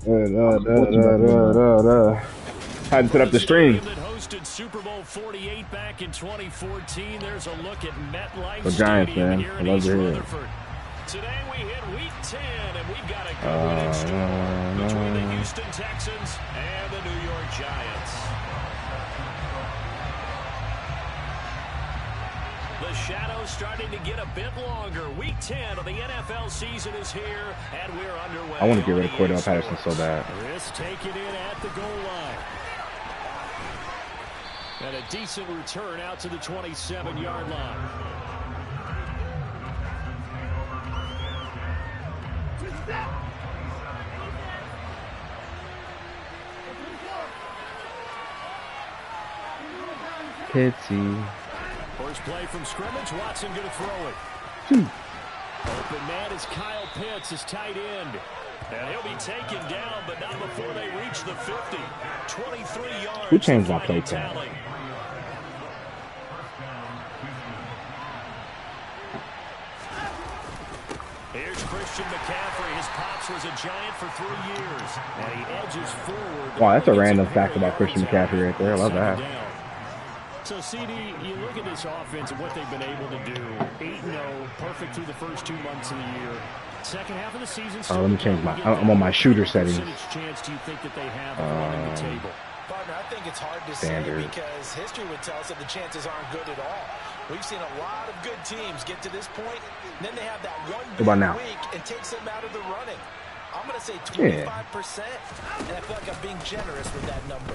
Had to set up the stream. Super Bowl 48 back in 2014. There's a look at MetLife So Giants, Stadium man. here I in love East to hear it. Rutherford. Today we hit week 10, and we've got a good one in store between the Houston Texans and the New York Giants. The shadow's starting to get a bit longer. Week 10 of the NFL season is here, and we're underway. I want to get rid of Cordell Patterson so bad. Risk taken in at the goal line. And a decent return out to the 27-yard line. Pitsy. First play from scrimmage. Watson going to throw it. Open man is Kyle Pitts, his tight end. And he'll be taken down, but not before they reach the 50. 23 yards. Who changed my play tag? Here's Christian McCaffrey. His pops was a Giant for 3 years. And he edges forward. Wow, that's a random fact about Christian McCaffrey right there. I love that. So, CD, you look at this offense and what they've been able to do. 8-0, perfect through the first 2 months of the year. Second half of the season. Let me change my. I'm on my shooter settings. Chance do you think that they have of running the table? Partner, I think it's hard to say because history would tell us that the chances aren't good at all. We've seen a lot of good teams get to this point, and then they have that one good week and takes them out of the running. I'm going to say 25%, and I feel like I'm being generous with that number.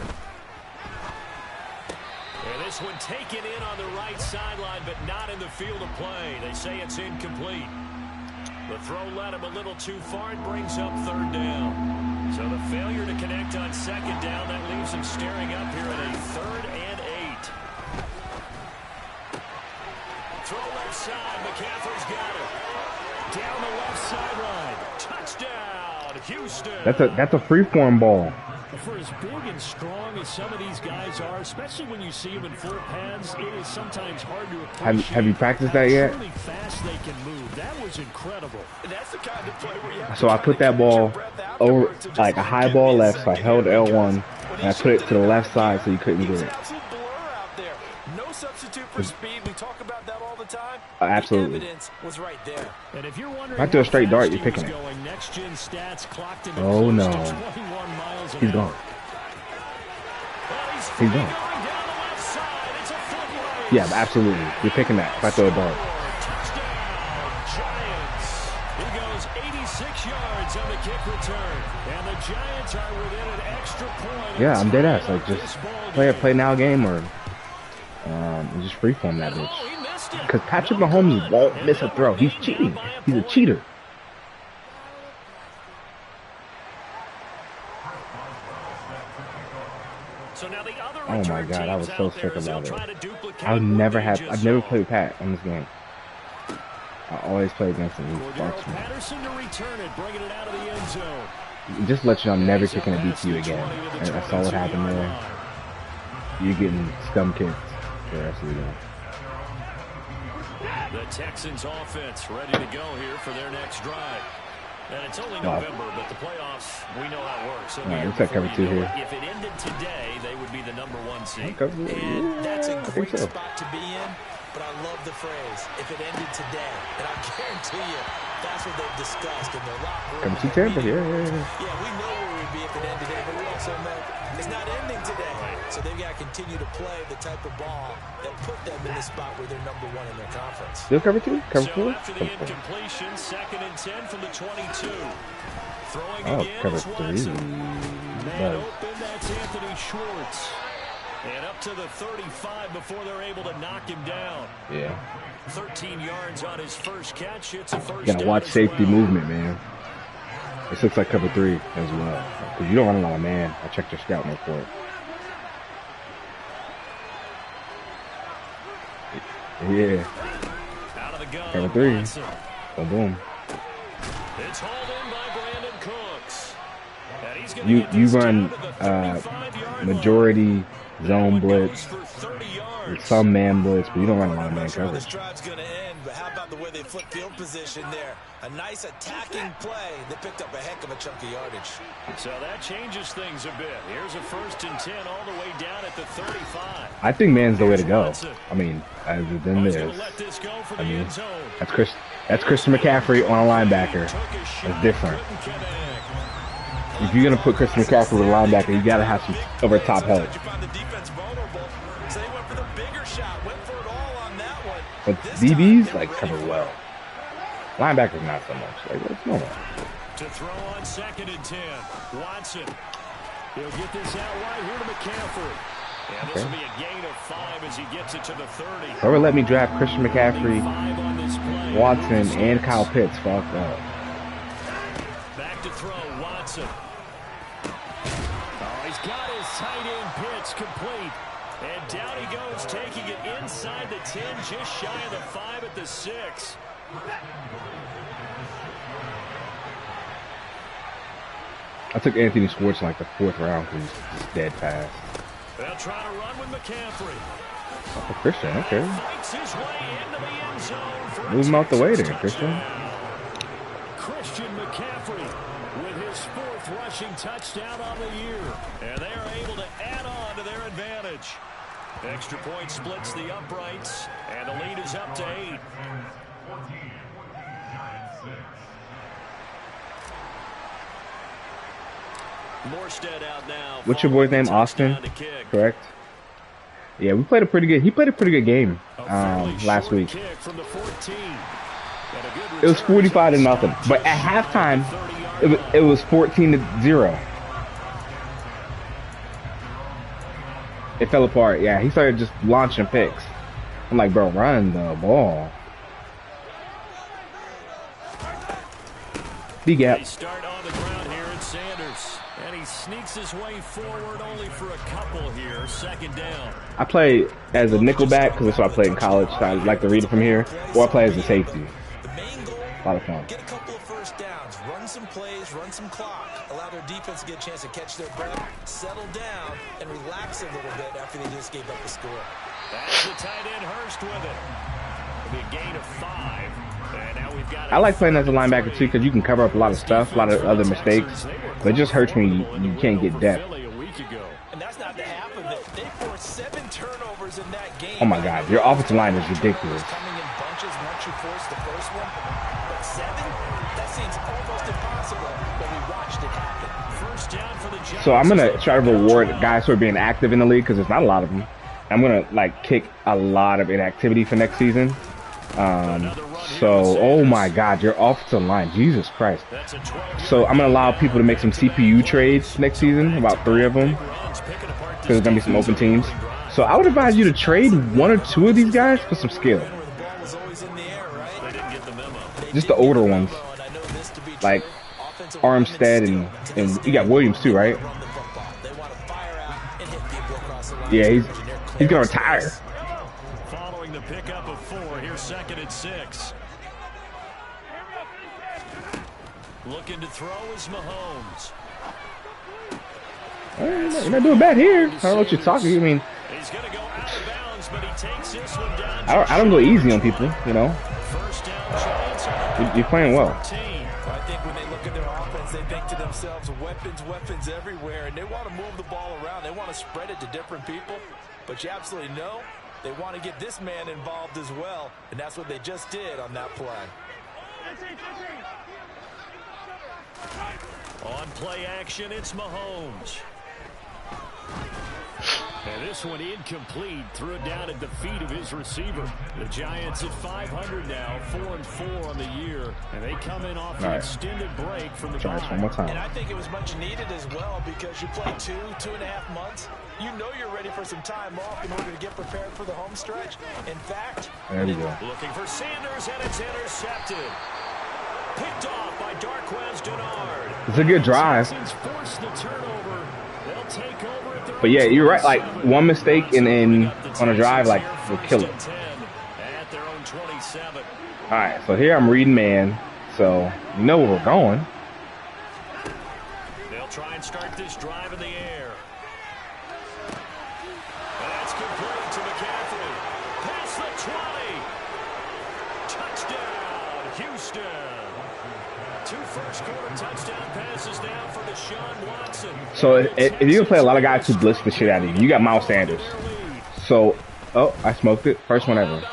And this one taken in on the right sideline, but not in the field of play. They say it's incomplete. The throw led him a little too far and brings up third down. So the failure to connect on second down, that leaves him staring up here at a 3rd and 8. Throw left side. McCaffrey's got it. Down the left sideline. Touchdown, Houston. That's a free-form ball. For as big and strong as some of these guys are, especially when you see them in full pads, it is sometimes hard to appreciate. Have you practiced that yet? Really fast they can move. That was incredible. That's the kind of play where you have so I put that ball over, like a high ball left, so I held L1, and I put it to the left side so you couldn't get it. No substitute for speed. We talk about that all the time. Absolutely. The evidence was right there. And if you're wondering, if I do a straight dart, you're picking it. Oh no. He's gone. He's gone. Yeah, absolutely. You're picking that. If I throw a dart. He goes 86 yards on the kick return. And the Giants are within an extra point. Yeah, I'm dead ass. Like, just play a play now game or just freeform that bitch. Because Patrick Mahomes won't miss a throw. He's cheating. He's a cheater. Oh my god, I was so sick about it. I've never played with Pat on this game. I always play against him. He fucks me. Just let you know I'm never kicking a DT again. And I saw what happened there. You're getting scum kicked for the rest of the game. The Texans offense ready to go here for their next drive. And it's only November, but the playoffs, we know how it works. So looks like cover 2 here. If it ended today, they would be the #1 seed. And that's a great spot to be in, but I love the phrase, if it ended today. And I guarantee you, that's what they've discussed in their locker room. Come to Tampa, yeah. Yeah, we know where we'd be if it ended today, but we also know it's not ending today. So they've got to continue to play the type of ball that put them in the spot where they're #1 in their conference. Still cover 2? Cover 4? So after the incompletion, 2nd and 10 from the 22. Throwing again cover is 3. Man open, that's Anthony Schwartz. And up to the 35 before they're able to knock him down. Yeah. 13 yards on his first catch. It's a first down. Gotta watch safety movement, man. This looks like cover 3 as well. Because you don't run a lot of man. I checked your scout report. Yeah. Out of the gun, cover 3. Oh, boom. It's hauled in by Brandon Cooks. You run majority zone blitz yards. Some man blitz, but you don't run a lot of man coverage. This drive's going to end, but how about the way they flip field position there? A nice attacking play. They picked up a heck of a chunk of yardage. So that changes things a bit. Here's a 1st and 10 all the way down at the 35. I think man's the way to go. I mean, as than this. I mean, that's Christian McCaffrey on a linebacker. It's different. If you're gonna put Christian McCaffrey with a linebacker, you gotta have some over top help. But DBs like cover well. Linebackers not so much. Like it's normal. To throw on 2nd and 10, Watson. He'll get this out right here to McCaffrey. And this will be a gain of 5 as he gets it to the 30. Whoever let me draft Christian McCaffrey, Watson, and Kyle Pitts fucked up. Back to throw, Watson. Oh, he's got his tight end Pitts complete. And down he goes, taking it inside the 10, just shy of the 5 at the 6. I took Anthony Schwartz in like the 4th round because he's dead fast. They'll try to run with McCaffrey. Oh, for Christian, okay. Fights his way into the end zone for move him out the way there, Christian. Christian McCaffrey with his 4th rushing touchdown on the year. And they are able to add on to their advantage. Extra point splits the uprights, and the lead is up to 8. Morstead out now. What's your boy's name? Austin? Correct? Yeah, we played a pretty good. He played a pretty good game last week. It was 45-0, but at halftime, it was 14-0. It fell apart. Yeah, he started just launching picks. I'm like, bro, run the ball. B-gap. They start on the ground here at Sanders. And he sneaks his way forward only for a couple here. 2nd down. I play as a nickelback because that's what I played in college. So I like to read it from here. Or I play as a safety. A lot of fun. Get a couple of 1st downs. Run some plays. Run some clock. Allow their defense to get a chance to catch their breath. Settle down and relax a little bit after they just gave up the score. That's the tight end Hurst with it. It'll be a gain of 5. And now we've got I like playing as a linebacker too because you can cover up a lot of stuff, a lot of other mistakes. But it just hurts when you can't get depth. And that's not the half of it. They forced 7 turnovers in that game. Oh my God, your offensive line is ridiculous. Coming in bunches once you force the first one, but 7? That seems almost impossible. But we watched it happen. First down for the Giants. So I'm gonna try to reward guys who are being active in the league because there's not a lot of them. I'm gonna like kick a lot of inactivity for next season. So, oh my God, your offensive line, Jesus Christ. So I'm gonna allow people to make some CPU trades next season, about 3 of them, because there's gonna be some open teams. So I would advise you to trade 1 or 2 of these guys for some skill. Just the older ones, like Armstead and you got Williams too, right? Yeah, he's gonna retire. Following the pickup of 4, here's 2nd and 6. Looking to throw is Mahomes. You're not doing bad here. I don't know what you're talking. I mean, He's going to go out of bounds, but he takes this one down. I don't go easy on people, you know. First down, Giants. You're playing well. I think when they look at their offense, they think to themselves, weapons everywhere, and they want to move the ball around. They want to spread it to different people, but you absolutely know they want to get this man involved as well, and that's what they just did on that play. On play action, it's Mahomes. And this one incomplete. Threw it down at the feet of his receiver. The Giants at 500 now, 4-4 on the year. And they come in off an extended break from the Giants one more time. And I think it was much needed as well because you play 2.5 months. You know you're ready for some time off in order to get prepared for the home stretch. In fact, there we go. Looking for Sanders, and it's intercepted. Picked off by Darquez Dennard. It's a good drive. Forced the turnover. They'll take over. But yeah, you're right. Like one mistake in on a drive, like will kill it. At their own 27. All right, so here I'm reading man, so you know where we're going. They'll try and start this drive in the air. That's complete to McCaffrey. Houston. 2 first-quarter touchdown passes now for Deshaun Watson. So if you can play a lot of guys who blitz the shit out of you, you got Miles Sanders. So, oh, I smoked it. First one ever.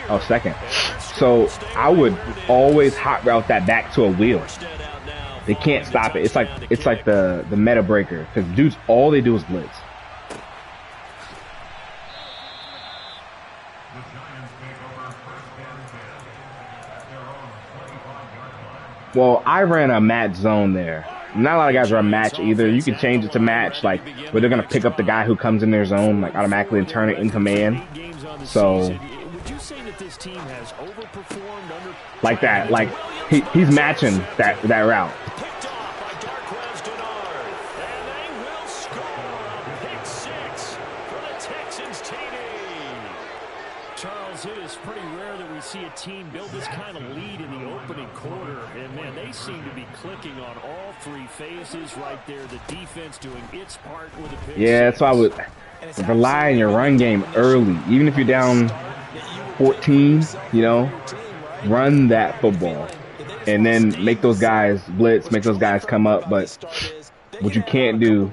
Oh, second. So I would always hot route that back to a wheel. They can't stop it. It's like the meta breaker, because dudes, all they do is blitz. Well, I ran a match zone there. Not a lot of guys run match either. You can change it to match, like where they're gonna pick up the guy who comes in their zone, like automatically, and turn it into man. So, like that, like he's matching that route. Charles, it is pretty rare that we see a team build this kind of lead in the opening quarter, and man, they seem to be clicking on all 3 phases right there. The defense doing its part with a pick. Yeah, that's why I would rely on your run game early, even if you're down 14. You know, run that football, and then make those guys blitz, make those guys come up. But what you can't do,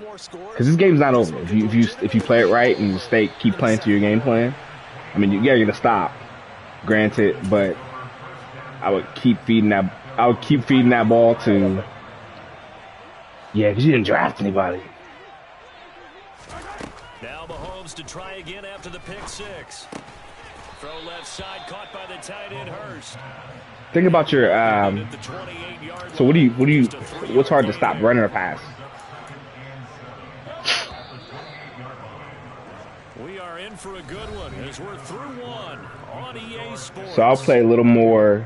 because this game's not over. If you play it right and you keep playing to your game plan. I mean, you're gonna stop, granted, but I would keep feeding that. I would keep feeding that ball to. Yeah, because you didn't draft anybody. Now Mahomes to try again after the pick 6. Throw left side, caught by the tight end Hurst. Think about your. So what's hard to stop, running or pass? For a good one as we're through 1 on EA Sports. So I'll play a little more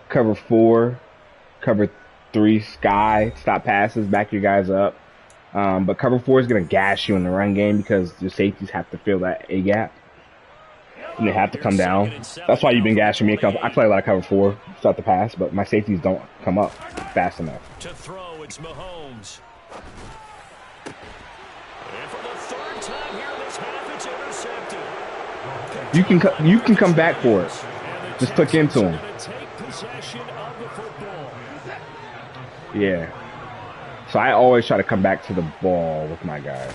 cover 4, cover 3 sky, stop passes, back your guys up. But cover 4 is going to gash you in the run game because your safeties have to fill that A gap. And they have to come down. That's why you've been gashing me. I play a lot of cover 4, start the pass, but my safeties don't come up fast enough. To throw, it's Mahomes. You can come back for it. Just tuck into him. Yeah. So I always try to come back to the ball with my guys.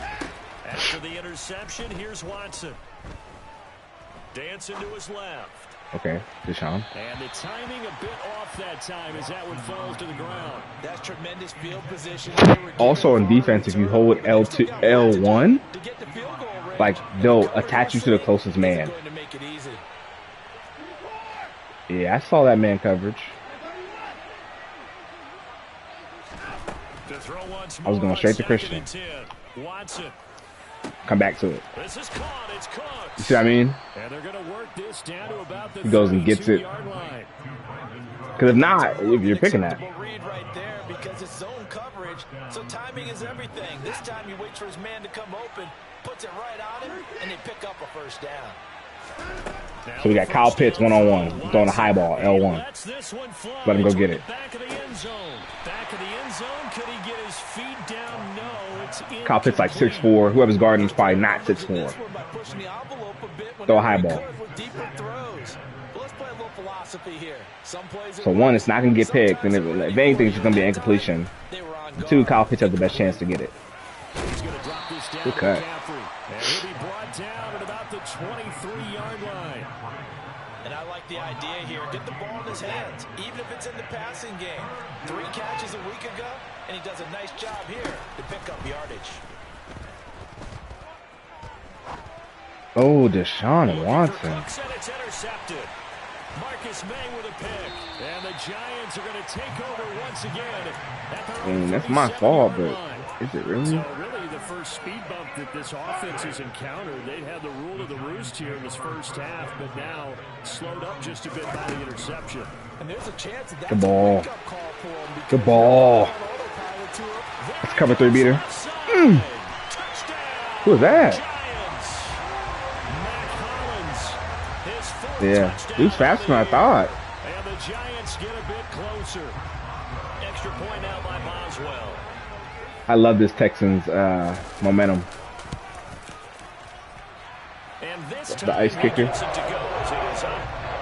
After the interception, here's Watson. Dancing to his left. Okay, Deshaun. And the timing a bit off that time as that one falls to the ground. That's tremendous field position. Also in defense, if you hold L1, like they'll attach you to the closest man. Yeah, I saw that man coverage. I was going straight to Christian. Come back to it. You see what I mean? He goes and gets it. Because if not, if you're picking that. Because it's zone coverage, so timing is everything. This time he waits for his man to come open, puts it right on him, and they pick up a first down. So we got Kyle Pitts one-on-one, throwing a high ball, L1. Let him go get it. Back of the end zone. Could he get his feet down? No, it's Kyle Pitts like 6'4". Whoever's guarding is probably not 6'4". Throw a high ball. So 1, it's not going to get picked, and if anything, it's just going to be an incompletion. 2, Kyle Pitts has the best chance to get it. Good cut. And he'll be brought down at about the 23-yard line. And I like the idea here. Get the ball in his hands, even if it's in the passing game. 3 catches a week ago, and he does a nice job here to pick up yardage. Oh, Deshaun Watson. It's intercepted. Marcus May with a pick. And the Giants are going to take over once again. That's my fault, but is it really? So really the first speed bump that this offense has encountered. They'd had the rule of the roost here in this first half, but now slowed up just a bit by the interception. And there's a chance that good ball. Good ball. Let's cover 3 beater. Who is that? Yeah, he was faster than I thought. And the Giants get a bit closer. Extra point out by Boswell. I love this Texans momentum. And this the ice time kicker. he gets it to go as it is up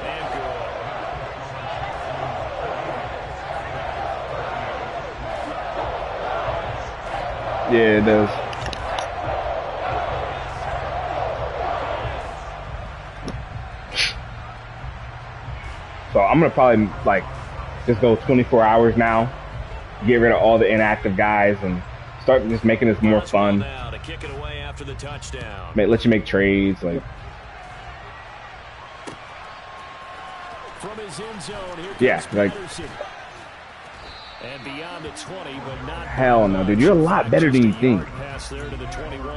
and good. Yeah, it does. So I'm gonna probably like just go 24 hours now, get rid of all the inactive guys, and start just making this more fun. Now to kick it away after the touchdown. Let you make trades, like. From his end zone, here Yeah, comes like. Patterson. And beyond the 20, but not Hell no, dude. You're a lot better than you think. Pass there to the 21.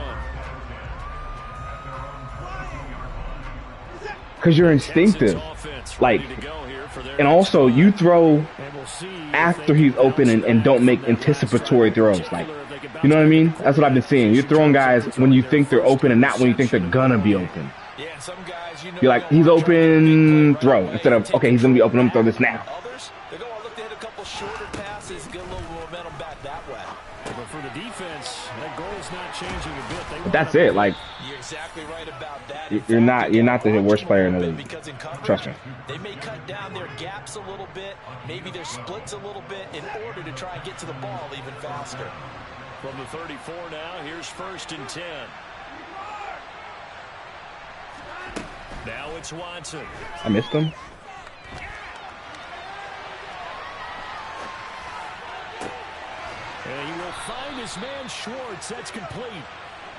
Because you're instinctive. Like, and also you throw after he's open and don't make anticipatory throws. Like, you know what I mean? That's what I've been seeing. You're throwing guys when you think they're open and not when you think they're gonna be open. You're like, he's open, throw. Instead of, okay, he's gonna be open, I'm gonna throw this now. Shorter passes, get a little momentum back that way. But for the defense, that goal's not changing a bit. But that's it. Like, you're exactly right about that. You're not the worst player in the league. Trust me. They may cut down their gaps a little bit, maybe their splits a little bit in order to try and get to the ball even faster. From the 34 now, here's 1st and 10. Now it's Watson. I missed him. And he will find his man Schwartz. That's complete.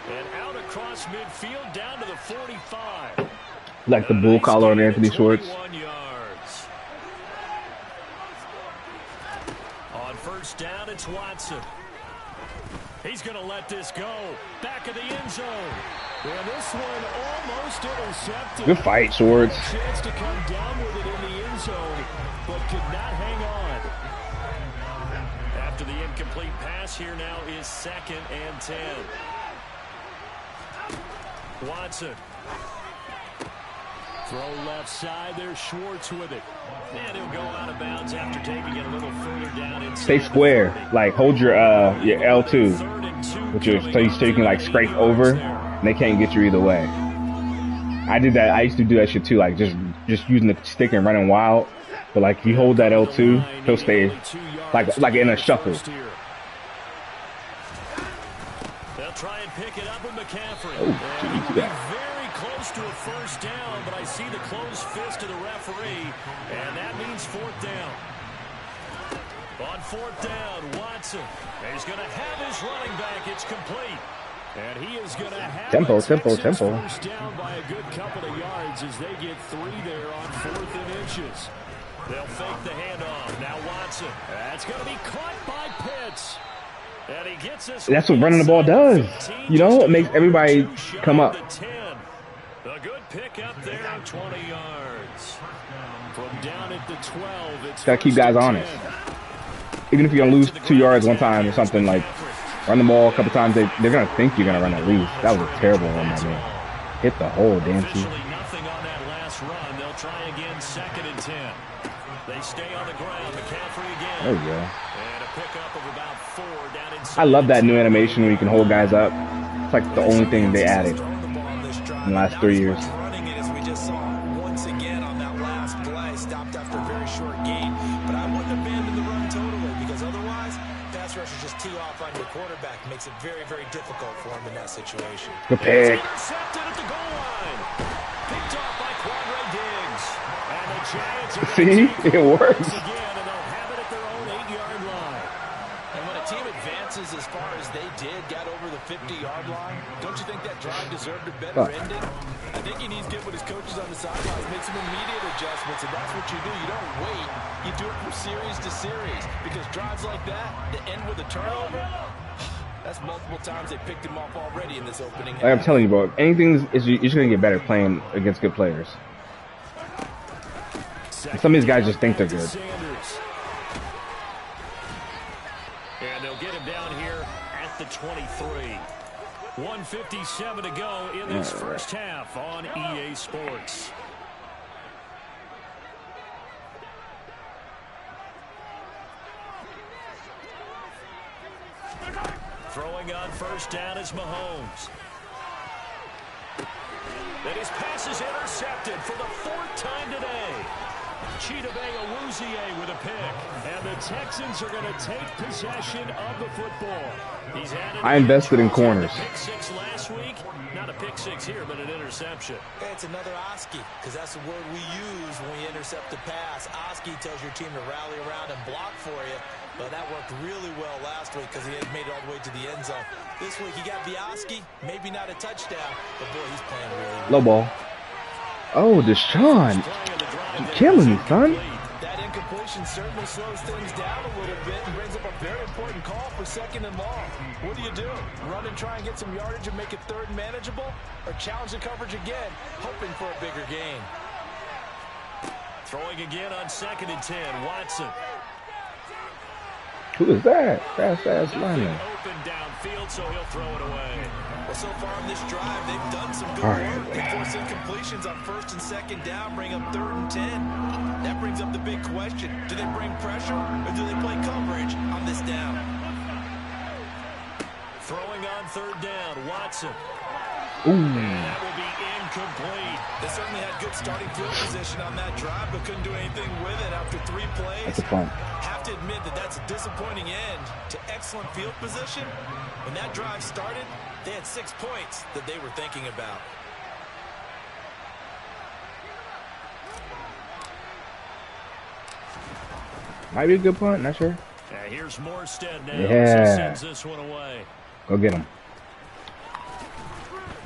And out across midfield down to the 45. Like the bull collar on Anthony Schwartz. Yards. On 1st down, it's Watson. He's going to let this go. Back of the end zone. And this one almost intercepted. Good fight, Schwartz. Chance to come down with it in the end zone, but could not hang on. After the incomplete pass, here now is 2nd and 10. Watson. Throw left side. There's Schwartz with it. And he'll go out of bounds after taking it a little further down. Stay square. Like, hold your L2. So you can, like, scrape over, and they can't get you either way. I did that. I used to do that shit, too. Like, just using the stick and running wild. But, like, if you hold that L2, he'll stay, like in a shuffle. They'll try and pick it up with McCaffrey. Oh, geez, yeah. Very close to a 1st down, but I see the closed fist of the referee, and that means 4th down. On 4th down, Watson. He's going to have his running back. It's complete. And he is going to have tempo. 1st down by a good couple of yards as they get 3 there on 4th and inches. They'll fake the handoff. Now Watson. That's going to be caught by Pitts. And he gets this. That's what running the ball does. You know, it makes everybody come up. A good pick up there on 20 yards. From down at the 12, it's gotta keep guys honest. Even if you're gonna lose 2 yards one time or something, like run the ball a couple times, they're gonna think you're gonna run at least. That was a terrible one, my man. Hit the hole, Dancy. Nothing on that last run. They'll try again, 2nd and 10. They stay on the ground. McCaffrey again. There you go. And a pickup of about 4 down inside. I love that new animation where you can hold guys up. It's like the only thing they added in the last 3 years. Running it as we just saw once again on that last play, stopped after a very short gain. But I wouldn't abandon the run totally because otherwise, pass rushers just tee off on your quarterback. Makes it very, very difficult for him in that situation. Good pick. Intercepted at the goal line. Picked off by Quandre Diggs. And the Giants are See, it works. again, and they'll have it at their own 8-yard line. And when a team advances as far as they did, got over the 50-yard line, don't you think that drive deserved a better ending? I think he needs to get with his coaches on the sidelines, make some immediate adjustments, and that's what you do. You don't wait. You do it from series to series because drives like that end with a turnover, that's multiple times they picked him off already in this opening half. Like I'm telling you, bro, anything is you're just gonna get better playing against good players. Some of these guys just think they're good. And they'll get him down here at the 23. 1:57 to go in this first half on EA Sports. Throwing on 1st down is Mahomes. And his pass is intercepted for the 4th time today. Chidobe Awuzie with a pick. And the Texans are going to take possession of the football. He's I invested in corners. Pick 6 last week. Not a pick 6 here, but an interception. It's another Oski, because that's the word we use when we intercept a pass. Oski tells your team to rally around and block for you. But that worked really well last week because he had made it all the way to the end zone. This week he got Oski, maybe not a touchdown, but boy, he's playing really well. Low ball. Oh, Deshaun. You're killing me, son. That incompletion certainly slows things down a little bit and brings up a very important call for 2nd and long. What do? Run and try and get some yardage and make it 3rd and manageable? Or challenge the coverage again, hoping for a bigger gain? Throwing again on 2nd and 10, Watson. Who is that? Fast-ass lineman. Open downfield, so he'll throw it away. Well, so far on this drive, they've done some good work. They force incompletions on 1st and 2nd down, bring up 3rd and 10. That brings up the big question. Do they bring pressure or do they play coverage on this down? Throwing on 3rd down, Watson. Ooh. That will be incomplete. They certainly had good starting field position on that drive, but couldn't do anything with it after 3 plays. That's a punt. Have to admit that that's a disappointing end to excellent field position. When that drive started, they had 6 points that they were thinking about. Might be a good punt, not sure. Here's Morstead now. Yeah. Sends this one away. Go get him.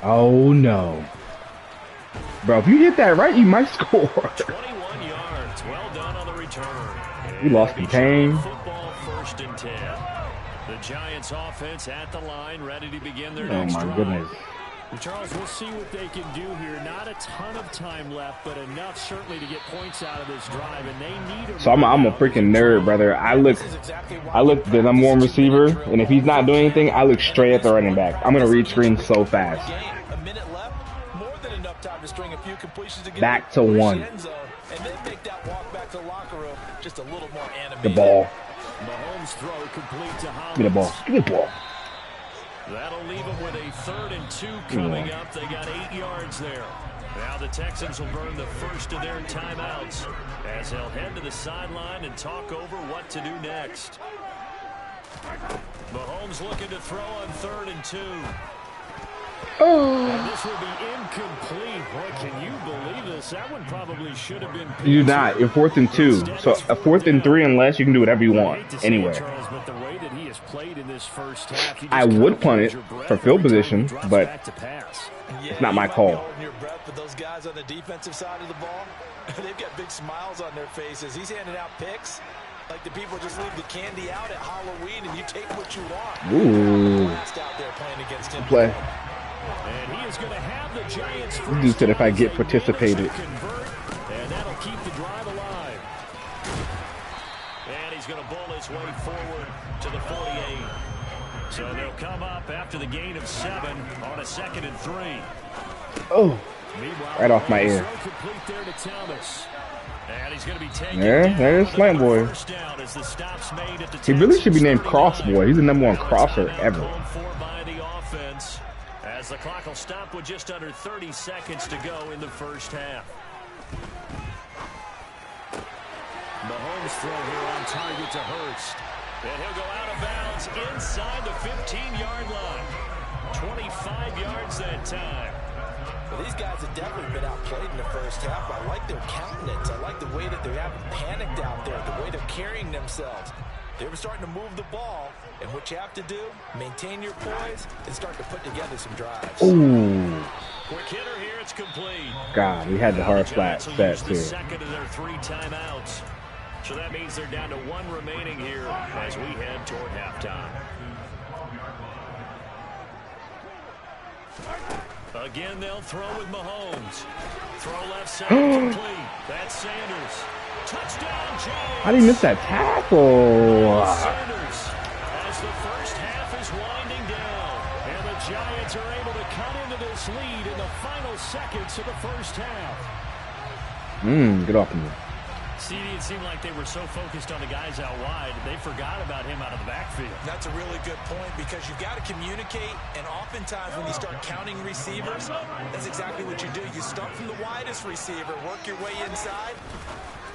Oh no. Bro, if you hit that right, you might score. 21 yards. Well done on the return. We lost contain. Football 1st and 10. The Giants offense at the line, ready to begin their Oh next my drive. goodness. Charles, we'll see what they can do here. Not a ton of time left, but enough certainly to get points out of this drive, and they need. So I'm a freaking nerd, brother. I look the number 1 receiver, and if he's not doing anything, I look straight at the running back. I'm gonna read screen so fast. A minute left, more than enough time to string a few completions together. Back to 1. And then make that walk back to the locker room just a little more animated. The ball. Mahomes throw complete to Hollins. Give me the ball. Give me the ball. That'll leave them with a 3rd and 2 coming up. They got 8 yards there. Now the Texans will burn the first of their timeouts as they'll head to the sideline and talk over what to do next. Mahomes looking to throw on 3rd and 2. And this will be incomplete. Boy, can you believe this? That one probably should have been. You do not. You're 4th and 2. So a 4th and 3 unless you can do whatever you want anywhere. Charles, but the way that he has played in this first half, I would punt it for field position, but it's not my call. Holding your breath, but those guys on the defensive side of the ball, they've got big smiles on their faces. He's handing out picks like the people just leave the candy out at Halloween and you take what you want. Ooh. Out there playing against him. Play. And he is going to have the Giants This dude said if I get participated. And that'll keep the drive alive. And he's going to bowl his way forward to the 48. So they'll come up after the gain of 7 on a 2nd and 3. Oh. Right off my ear. There to Thomas. And he's going to be taken there's Slant Boy. He really should be named Cross Boy. He's the #1 crosser ever. As the clock will stop with just under 30 seconds to go in the first half. Mahomes throw here on target to Hurst. And he'll go out of bounds inside the 15-yard line. 25 yards that time. Well, these guys have definitely been outplayed in the first half. I like their countenance. I like the way that they haven't panicked out there, the way they're carrying themselves. They were starting to move the ball, and what you have to do, maintain your poise and start to put together some drives. Ooh. Quick hitter here, it's complete. God, we had the hard flat set too. Second of their 3 timeouts. So that means they're down to 1 remaining here as we head toward halftime. Again, they'll throw with Mahomes. Throw left side complete. That's Sanders. Touchdown, Giants. How did he miss that tackle? Sanders, as the first half is winding down, and the Giants are able to cut into this lead in the final seconds of the first half. Get off of me. CD, it seemed like they were so focused on the guys out wide, they forgot about him out of the backfield. That's a really good point because you've got to communicate, and oftentimes when you start counting receivers, that's exactly what you do. You start from the widest receiver, work your way inside.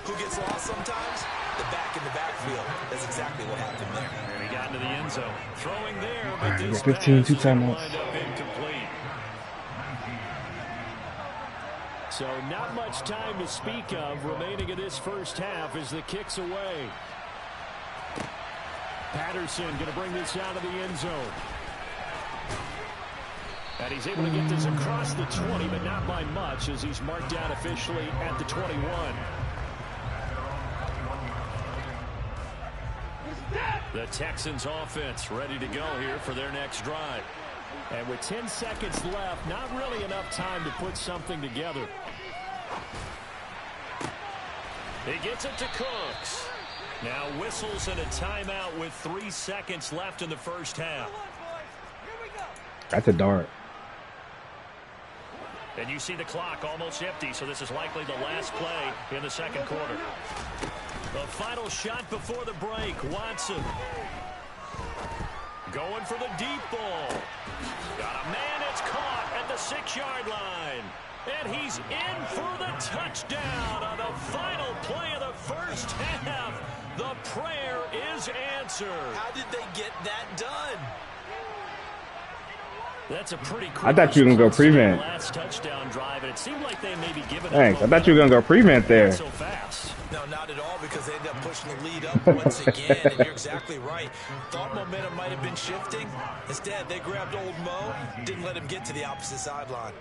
Who gets lost sometimes? The back in the backfield. That's exactly what happened there. And he got into the end zone. Throwing there, but this 15, 2 pass timeouts. wind up incomplete. So not much time to speak of remaining in this first half as the kick's away. Patterson going to bring this out of the end zone. And he's able to get this across the 20, but not by much as he's marked out officially at the 21. The Texans offense ready to go here for their next drive. And with 10 seconds left, not really enough time to put something together. He gets it to Cooks. Now whistles and a timeout with 3 seconds left in the first half. That's a dart. And you see the clock almost empty, so this is likely the last play in the second quarter. The final shot before the break, Watson. Going for the deep ball. Got a man, it's caught at the 6-yard line. And he's in for the touchdown on the final play of the first half. The prayer is answered. How did they get that done? That's a pretty I thought you were going to go prevent. Last touchdown drive, and it seemed like they maybe given Thanks. I thought you were going to go prevent there. So fast. No, not at all, because they ended up pushing the lead up once again, and you're exactly right. Thought momentum might have been shifting. Instead, they grabbed old Mo, didn't let him get to the opposite sideline.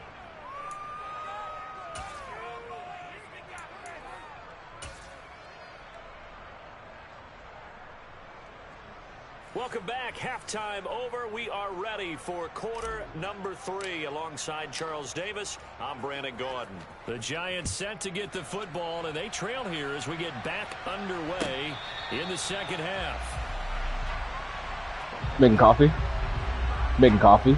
Welcome back. Halftime over. We are ready for quarter number 3. Alongside Charles Davis, I'm Brandon Gordon. The Giants set to get the football, and they trail here as we get back underway in the second half. Making coffee. Making coffee.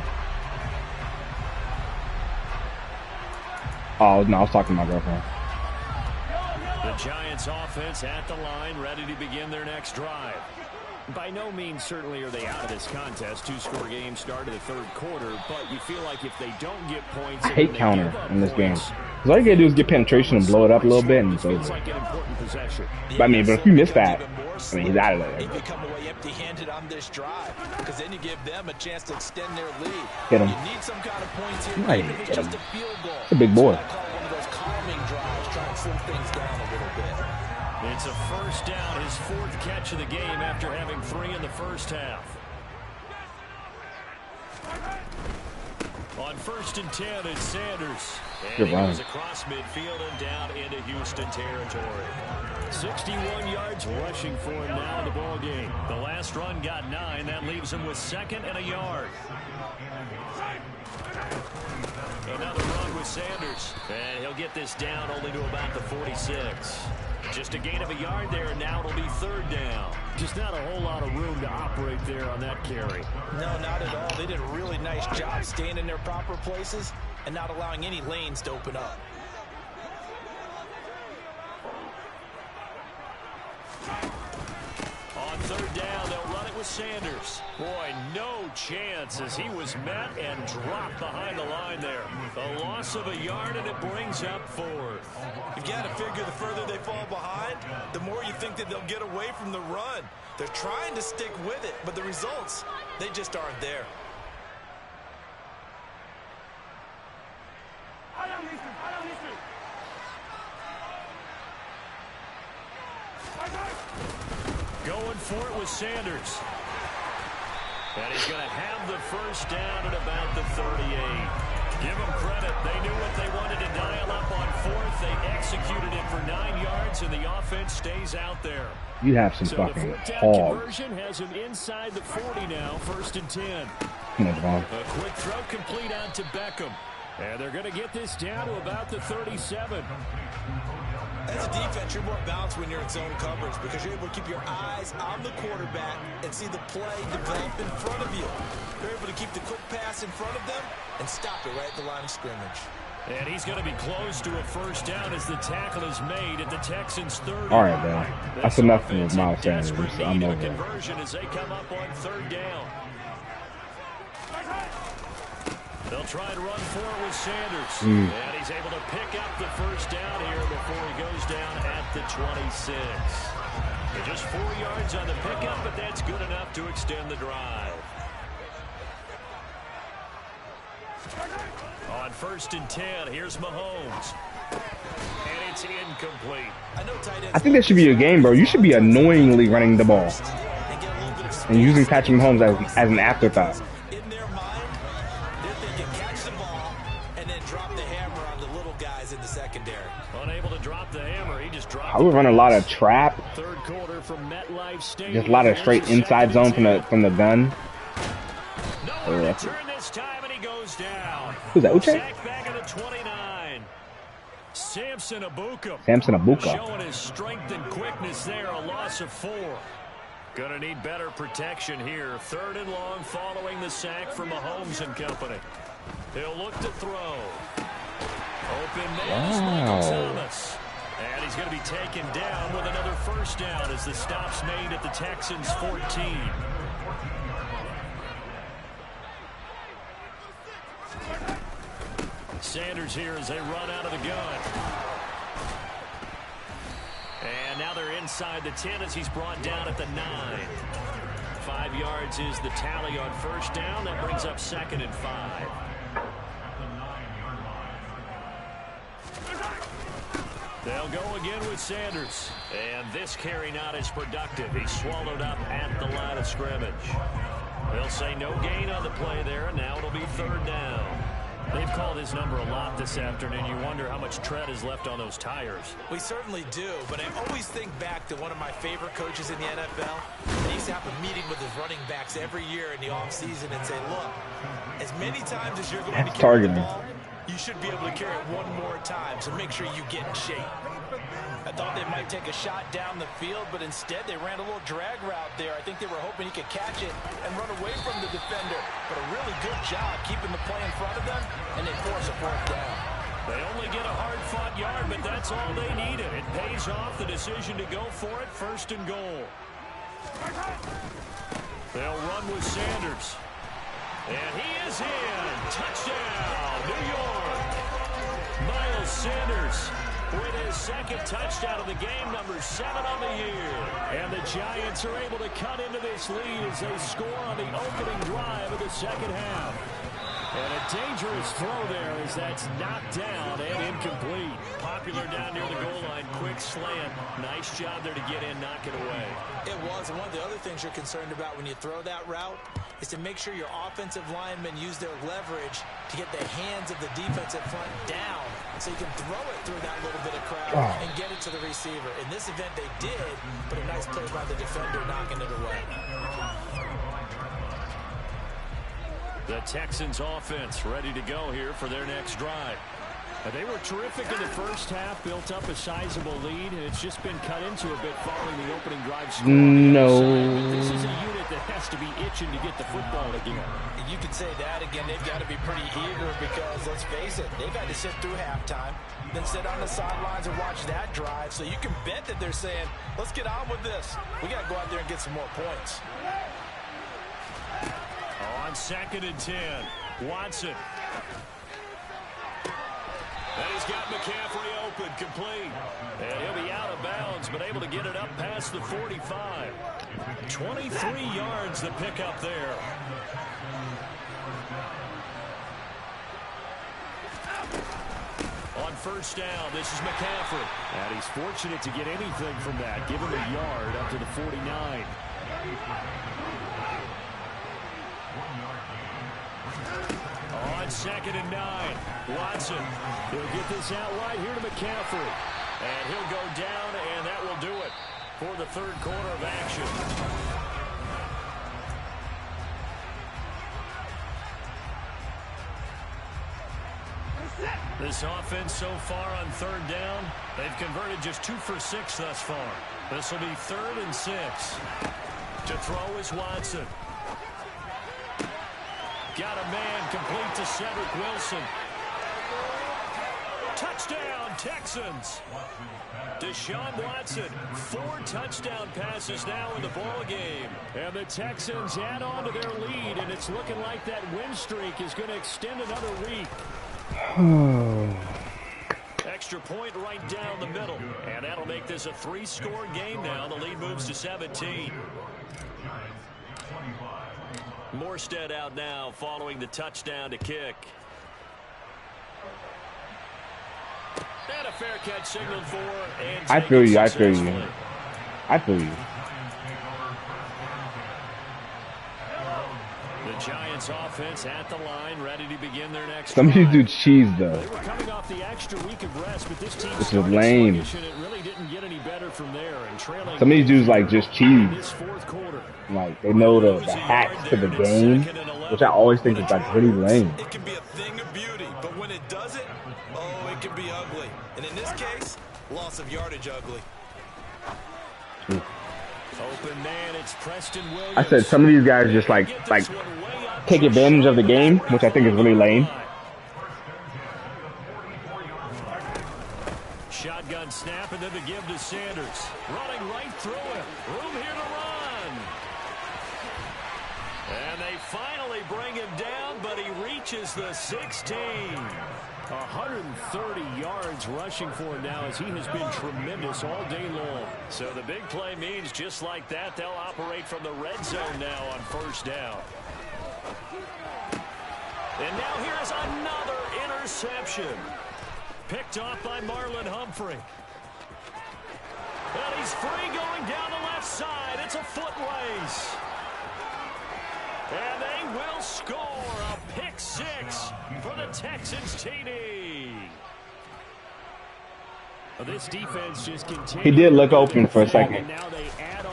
Oh, no, I was talking to my girlfriend. The Giants offense at the line, ready to begin their next drive. By no means certainly are they out of this contest. 2-score game started the third quarter, but you feel like if they don't get points, I hate counter in this game. Because all you gotta do is get penetration and blow it up a little bit, and it's over. Like an important possession. But I mean, but if you miss that, I mean, he's out of there. They come away empty-handed on this drive, because then you give them a chance to extend their lead. Hit him. You need some kind of points here, Right. even if it's just a field goal. It's a big boy. So I call it one of those calming drives, trying to slow things down a little bit. It's a first down, his 4th catch of the game after having 3 in the first half. On 1st and 10, it's Sanders. And he goes across midfield and down into Houston territory. 61 yards rushing for him now in the ball game. The last run got 9. That leaves him with 2nd and a yard. Another run with Sanders. And he'll get this down only to about the 46. Just a gain of a yard there, and now it'll be 3rd down. Just not a whole lot of room to operate there on that carry. No, not at all. They did a really nice job staying in their proper places and not allowing any lanes to open up. On 3rd down, they'll run it with Sanders. Boy, no chance as he was met and dropped behind the line there. A loss of a yard, and it brings up 4th. You've got to figure the further they fall behind, the more you think that they'll get away from the run. They're trying to stick with it, but the results, they just aren't there. Going for it with Sanders. And he's going to have the first down at about the 38. Give them credit. They knew what they wanted to dial up on 4th. They executed it for 9 yards, and the offense stays out there. You have some So fucking the 4th down hogs. conversion has him inside the 40 now, 1st and 10. Come on, Devon. A quick throw complete out to Beckham. And they're going to get this down to about the 37. As a defense, you're more balanced when you're in zone coverage because you're able to keep your eyes on the quarterback and see the play develop in front of you. You're able to keep the quick pass in front of them and stop it right at the line of scrimmage. And he's going to be close to a first down as the tackle is made at the Texans' 30. All right, man. That's enough for Miles Sanders. I'm over it. Conversion as they come up on third down. They'll try and run forward with Sanders. And he's able to pick up the first down here before he goes down at the 26. Just 4 yards on the pickup, but that's good enough to extend the drive. On 1st and 10, here's Mahomes. And it's incomplete. I think that should be a game, bro. You should be annoyingly running the ball and using Patrick Mahomes as an afterthought. In their mind, they're thinking catch the ball and then drop the hammer on the little guys in the secondary. Unable to drop the hammer, he just dropped. I would run a lot of trap. Third quarter from MetLife Stadium. Just a lot of straight inside zone from the gun. No return this time, and he goes down. Who's that, Uche? Sack back at the 29. Samson Abuka. Showing his strength and quickness there, a loss of 4. Gonna need better protection here. 3rd and long following the sack from Mahomes and company. He'll look to throw. Open man is Michael Thomas. And he's going to be taken down with another first down as the stop's made at the Texans' 14. Sanders here as they run out of the gun. And now they're inside the 10 as he's brought down at the 9. 5 yards is the tally on first down. That brings up 2nd and 5. They'll go again with Sanders. And this carry not as productive. He's swallowed up at the line of scrimmage. They'll say no gain on the play there, and now it'll be 3rd down. They've called his number a lot this afternoon. You wonder how much tread is left on those tires. We certainly do, but I always think back to one of my favorite coaches in the NFL. He used to have a meeting with his running backs every year in the offseason and say, look, as many times as you're going to carry the ball, you should be able to carry it one more time, so make sure you get in shape. I thought they might take a shot down the field, but instead they ran a little drag route there. I think they were hoping he could catch it and run away from the defender. But a really good job keeping the play in front of them, and they force a 4th down. They only get a hard-fought yard, but that's all they needed. It pays off the decision to go for it, 1st and goal. They'll run with Sanders. And he is in. Touchdown, New York. Miles Sanders with his 2nd touchdown of the game, number 7 on the year. And the Giants are able to cut into this lead as they score on the opening drive of the 2nd half. And a dangerous throw there as that's knocked down and incomplete. Popular down near the goal line, quick slant. Nice job there to get in, knock it away. It was, and one of the other things you're concerned about when you throw that route is to make sure your offensive linemen use their leverage to get the hands of the defensive front down so you can throw it through that little bit of crowd and get it to the receiver. In this event, they did, but a nice play by the defender knocking it away. The Texans offense ready to go here for their next drive. They were terrific in the first half, built up a sizable lead, and it's just been cut into a bit following the opening drive score. No. This is a unit that has to be itching to get the football again. And you can say that again. They've got to be pretty eager because, let's face it, they've had to sit through halftime, then sit on the sidelines and watch that drive. So you can bet that they're saying, let's get on with this. We got to go out there and get some more points. On 2nd and 10, Watson. And he's got McCaffrey open, complete. And he'll be out of bounds, but able to get it up past the 45. 23 yards the pickup there. On 1st down, this is McCaffrey. And he's fortunate to get anything from that. Give him a yard up to the 49. On 2nd and 9, Watson. He'll get this out right here to McCaffrey. And he'll go down, and that will do it for the 3rd quarter of action. This offense so far on 3rd down, they've converted just 2 for 6 thus far. This will be 3rd and 6. To throw is Watson. Got a man complete to Cedric Wilson. Touchdown, Texans. Deshaun Watson, 4 touchdown passes now in the ball game. And the Texans add on to their lead, and it's looking like that win streak is going to extend another week. Extra point right down the middle. And that'll make this a 3-score game now. The lead moves to 17. Morstead out now following the touchdown to kick. And a fair catch signaled for. And I feel you. I feel you. I feel you. The Giants offense at the line, ready to begin their next. Some of these do cheese though. They were coming off the extra week of rest, but this team is lame. it really didn't get any better from there. And trailing some of these dudes like just cheese. This fourth quarter. Like they know the hacks to the game, which I always think is like really lame. It can be a thing of beauty, but when it doesn't, oh, it can be ugly. And in this case, loss of yardage ugly. Open man, it's Preston Williams. I said some of these guys just like take advantage of the game, which I think is really lame. Shotgun snap and then the give to Sanders. Running right through it. Room here to run. And they finally bring him down, but he reaches the 16. 130 yards rushing for him now as he has been tremendous all day long. So the big play means just like that, they'll operate from the red zone now on first down. And now here's another interception. Picked off by Marlon Humphrey. And he's free going down the left side. It's a foot race. And they will score a pick 6 for the Texans TD. This defense just continues. He did look open for a second.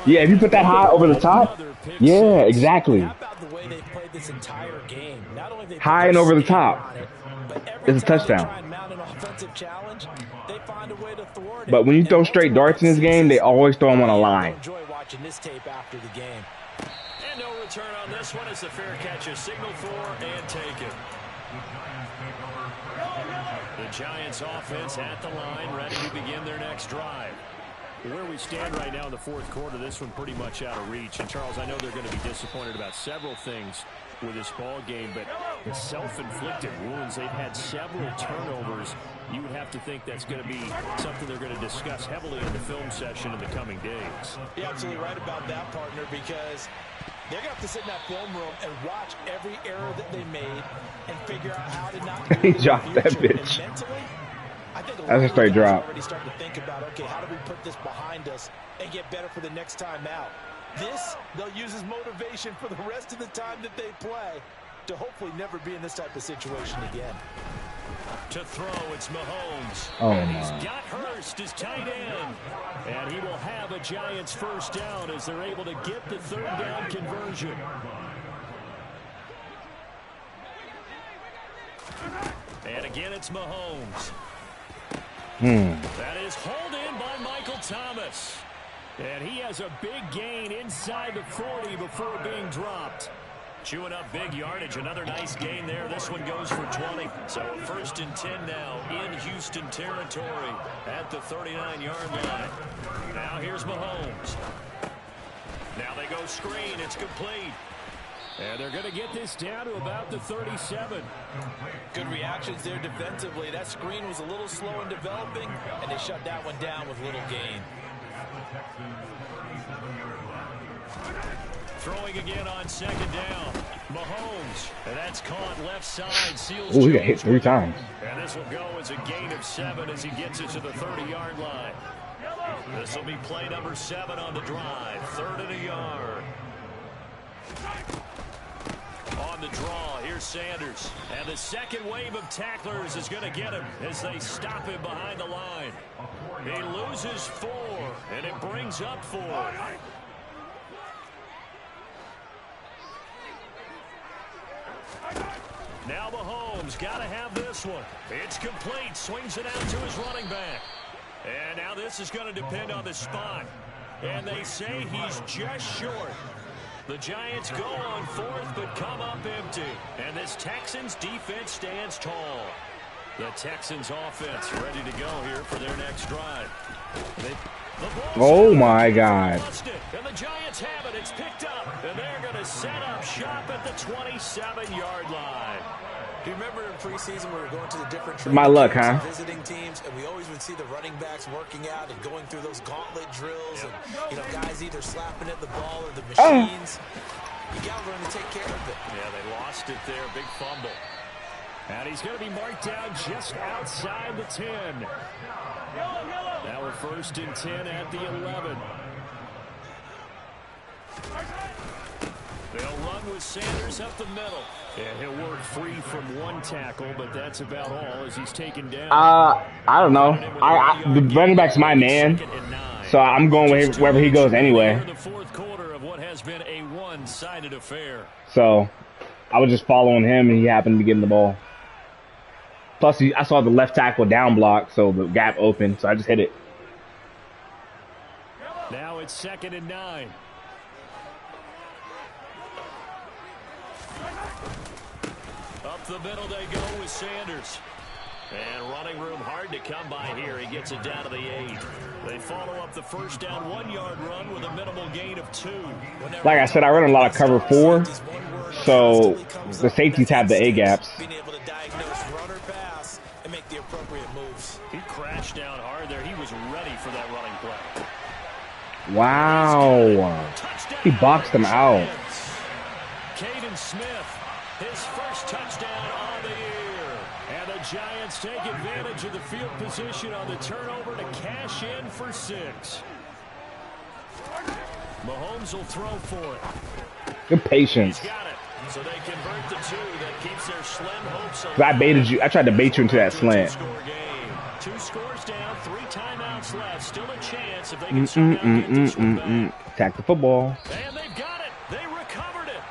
Yeah, if you put that high over the top, yeah, exactly. How about the way they played this entire game? Not only they high and over the top. It's a touchdown. But when you throw straight darts in this game, they always throw them on a line. Enjoy watching this tape after the game. And no return on this one as the fair catch is signaled for and taken. The Giants offense at the line, ready to begin their next drive. Where we stand right now in the fourth quarter, this one pretty much out of reach. And Charles, I know they're going to be disappointed about several things with this ball game, but the self-inflicted wounds, they've had several turnovers. You would have to think that's going to be something they're going to discuss heavily in the film session in the coming days. You're absolutely right about that, partner, because they're going to have to sit in that film room and watch every error that they made and figure out how to not he dropped that bitch. Mentally, I think that's a straight drop. Already starting to think about, okay, how do we put this behind us and get better for the next time out? This, they'll use as motivation for the rest of the time that they play to hopefully never be in this type of situation again. To throw, it's Mahomes. Oh, and my. He's got Hurst as tight end. And he will have a Giants first down as they're able to get the third down conversion. And again, it's Mahomes. That is hauled in by Michael Thomas. And he has a big gain inside the 40 before being dropped. Chewing up big yardage. Another nice gain there. This one goes for 20. So first and 10 now in Houston territory at the 39-yard line. Now here's Mahomes. Now they go screen. It's complete. And they're going to get this down to about the 37. Good reactions there defensively. That screen was a little slow in developing, and they shut that one down with little gain. Throwing again on second down. Mahomes. And that's caught left side. Seals. Oh, he got hit 3 times. And this will go as a gain of 7 as he gets it to the 30-yard line. This will be play number 7 on the drive. 3rd and a yard. On the draw, here's Sanders. And the second wave of tacklers is going to get him as they stop him behind the line. He loses 4, and it brings up 4. Now Mahomes got to have this one. It's complete. Swings it out to his running back. And now this is going to depend on the spot. And they say he's just short. The Giants go on 4th, but come up empty. And this Texans defense stands tall. The Texans offense ready to go here for their next drive. Oh my God. And the Giants have it. It's picked up. And they're going to set up shop at the 27-yard line. Do you remember in preseason we were going to the different my luck, huh? visiting teams, and we always would see the running backs working out and going through those gauntlet drills, and guys either slapping at the ball or the machines. You got to learn to take care of it. Yeah, they lost it there. Big fumble. And he's going to be marked down just outside the 10. Now we're 1st and 10 at the 11. They'll run with Sanders up the middle. And he'll work free from one tackle, but that's about all as he's taken down. I don't know. The running back's my man, so I'm going with wherever he goes anyway. The fourth quarter of what has been a one-sided affair. So I was just following him, and he happened to be getting the ball. Plus, I saw the left tackle down block, so the gap open, so I just hit it. Now it's 2nd and 9. Up the middle they go with Sanders. And running room hard to come by here. He gets it down to the 8. They follow up the first down 1-yard run with a minimal gain of 2. Like I said, I run a lot of cover 4, so the safeties have the A gaps. Being able to diagnose run or pass and make the appropriate moves. He crashed down hard there. He was ready for that running play. Wow. He boxed him out. Caden Smith, his first touchdown on the year. And the Giants take advantage of the field position on the turnover to cash in for 6. Mahomes will throw for it. Good patience. He's got it. So they convert the 2 that keeps their slim hopes alive. I baited you. I tried to bait you into that slant. 2 scores down, 3 timeouts left. Still a chance if they can get this one back. Attack the football. And they've got it. They recovered it.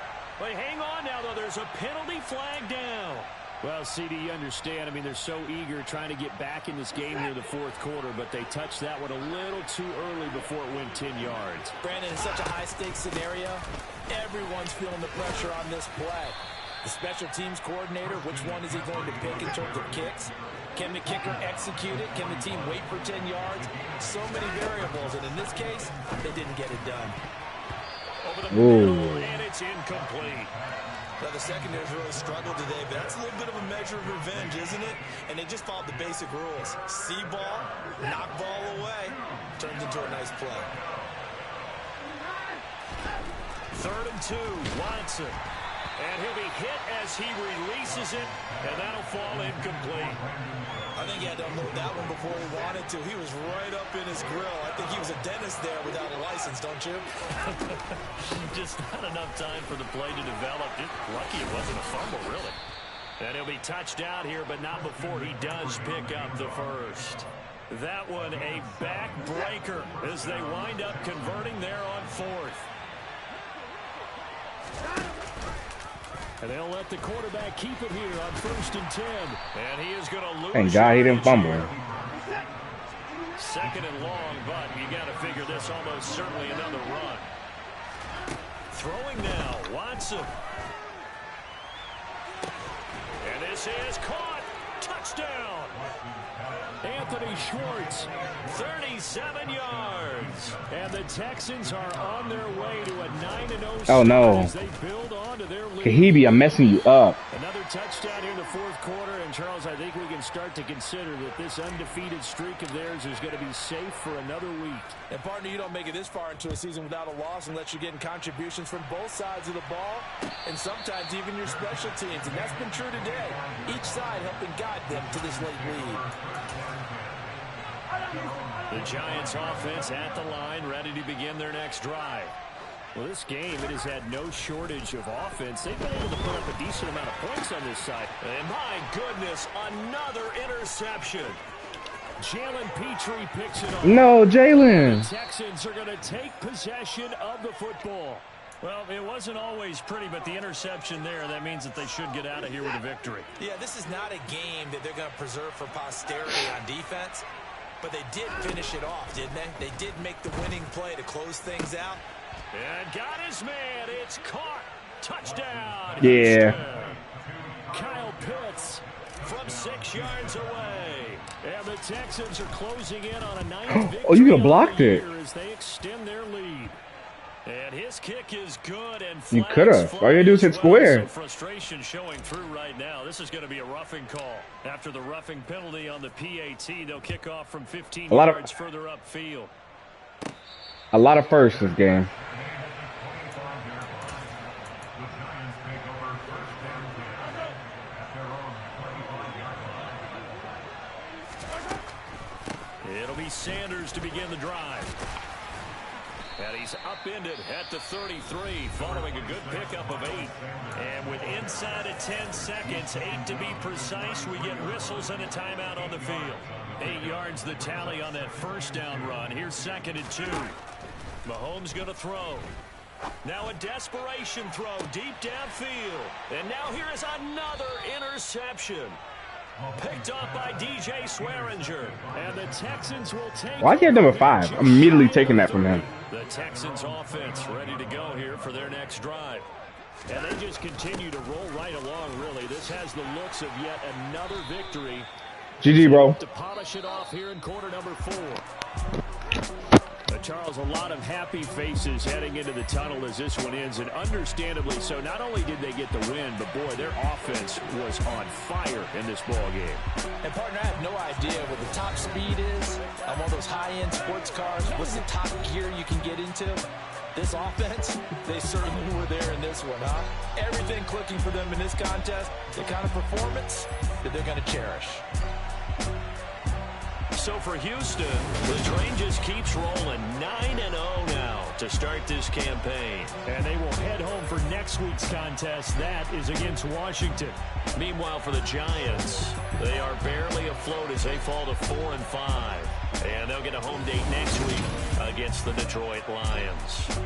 They hang on now, though. There's a penalty flag down. Well, CD, you understand. I mean, they're so eager trying to get back in this game here in the fourth quarter, but they touched that one a little too early before it went 10 yards. Brandon, in such a high-stakes scenario, everyone's feeling the pressure on this play. The special teams coordinator, which one is he going to pick in terms of kicks? Can the kicker execute it? Can the team wait for 10 yards? So many variables, and in this case, they didn't get it done. Over the middle, and it's incomplete. Well, the secondary's really struggled today, but that's a little bit of a measure of revenge, isn't it? And they just followed the basic rules. See ball, knock ball away, turns into a nice play. 3rd and 2, Watson. And he'll be hit as he releases it, and that'll fall incomplete. I think he had to unload that one before he wanted to. He was right up in his grill. I think he was a dentist there without a license, don't you? Just not enough time for the play to develop. Just lucky it wasn't a fumble, really. And he'll be touched out here, but not before he does pick up the first. That one a backbreaker as they wind up converting there on 4th. And they'll let the quarterback keep it here on 1st and 10. And he is going to lose. Thank God he didn't fumble. 2nd and long, but you got to figure this almost certainly another run. Throwing now, Watson. And this is caught. Touchdown. Anthony Schwartz, 37 yards. And the Texans are on their way to a 9-0 start. Oh, no. As they build on to their lead. Kahibi, I'm messing you up. Another touchdown here in the fourth quarter. And, Charles, I think we can start to consider that this undefeated streak of theirs is going to be safe for another week. And, partner, you don't make it this far into a season without a loss unless you're getting contributions from both sides of the ball and sometimes even your special teams. And that's been true today. Each side helping guide them to this late lead. The Giants offense at the line, ready to begin their next drive. Well, this game, it has had no shortage of offense. They've been able to put up a decent amount of points on this side. And my goodness, another interception. Jalen Petrie picks it up. No, Jalen. The Texans are going to take possession of the football. Well, it wasn't always pretty, but the interception there, that means that they should get out of here with a victory. Yeah, this is not a game that they're going to preserve for posterity on defense. But they did finish it off, didn't they? They did make the winning play to close things out. And got his man. It's caught. Touchdown. Yeah. Kyle Pitts, from 6 yards away. And the Texans are closing in on a 9th victory. Oh, you could have blocked it. As they extend their lead. And his kick is good, and you could have. All you do is hit square. So frustration showing through right now. This is going to be a roughing call. After the roughing penalty on the PAT, they'll kick off from 15 yards further upfield. A lot of firsts this game. It'll be Sanders to begin the drive. And he's upended at the 33, following a good pickup of 8. And with inside of 10 seconds, 8 to be precise, we get whistles and a timeout on the field. 8 yards the tally on that first down run. Here's 2nd and 2. Mahomes going to throw. Now a desperation throw deep downfield. And now here is another interception. Picked up by DJ Swearinger. And the Texans will take... Why is he at number 5? I'm immediately taking that from him. The Texans offense ready to go here for their next drive. And they just continue to roll right along, really. This has the looks of yet another victory. GG, bro. To polish it off here in quarter number 4. Charles, a lot of happy faces heading into the tunnel as this one ends, and understandably so. Not only did they get the win, but boy, their offense was on fire in this ball game. And partner, I have no idea what the top speed is on one of those high-end sports cars. What's the top gear you can get into? This offense, they certainly were there in this one, huh? Everything clicking for them in this contest, the kind of performance that they're going to cherish. So for Houston, the train just keeps rolling 9-0 now to start this campaign. And they will head home for next week's contest. That is against Washington. Meanwhile, for the Giants, they are barely afloat as they fall to 4-5. And they'll get a home date next week against the Detroit Lions.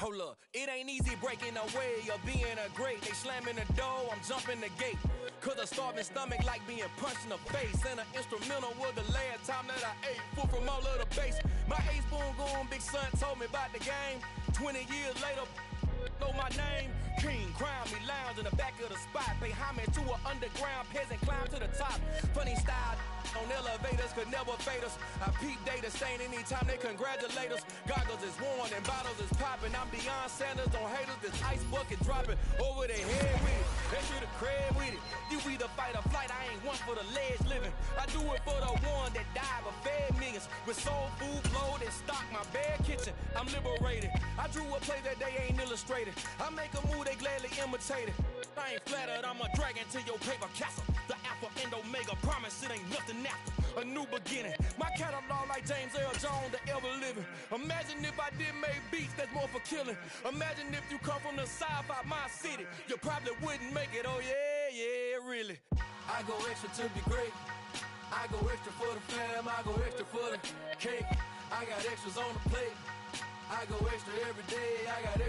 Hold up, it ain't easy breaking away or being a great. They slamming the door, I'm jumping the gate. Cause a starving stomach like being punched in the face. And an instrumental was the last time that I ate. Food from all of the base. My A-spoon going big son told me about the game. 20 years later, know my name. King, crown me, lounge in the back of the spot. Pay homage to an underground peasant, climb to the top. Funny style on elevators could never fade us. I peep data stain anytime they congratulate us. Goggles is worn and bottles is popping. I'm Deion Sanders on haters, this ice bucket dropping over their head with it. They should have cred with it. You either fight or flight, I ain't one for the ledge living. I do it for the one that died but fed millions. With soul food, load and stock my bare kitchen. I'm liberated. I drew a play that they ain't illustrated. I make a move, they gladly imitate it. I ain't flattered, I'm a dragon to your paper castle. The alpha and omega, promise it ain't nothing after. A new beginning. My catalog like James Earl Jones, the ever living. Imagine if I did make beats that's more for killing. Imagine if you come from the south out my city. You probably wouldn't make it, oh yeah, really. I go extra to be great. I go extra for the fam, I go extra for the cake. I got extras on the plate. I go extra every day, I got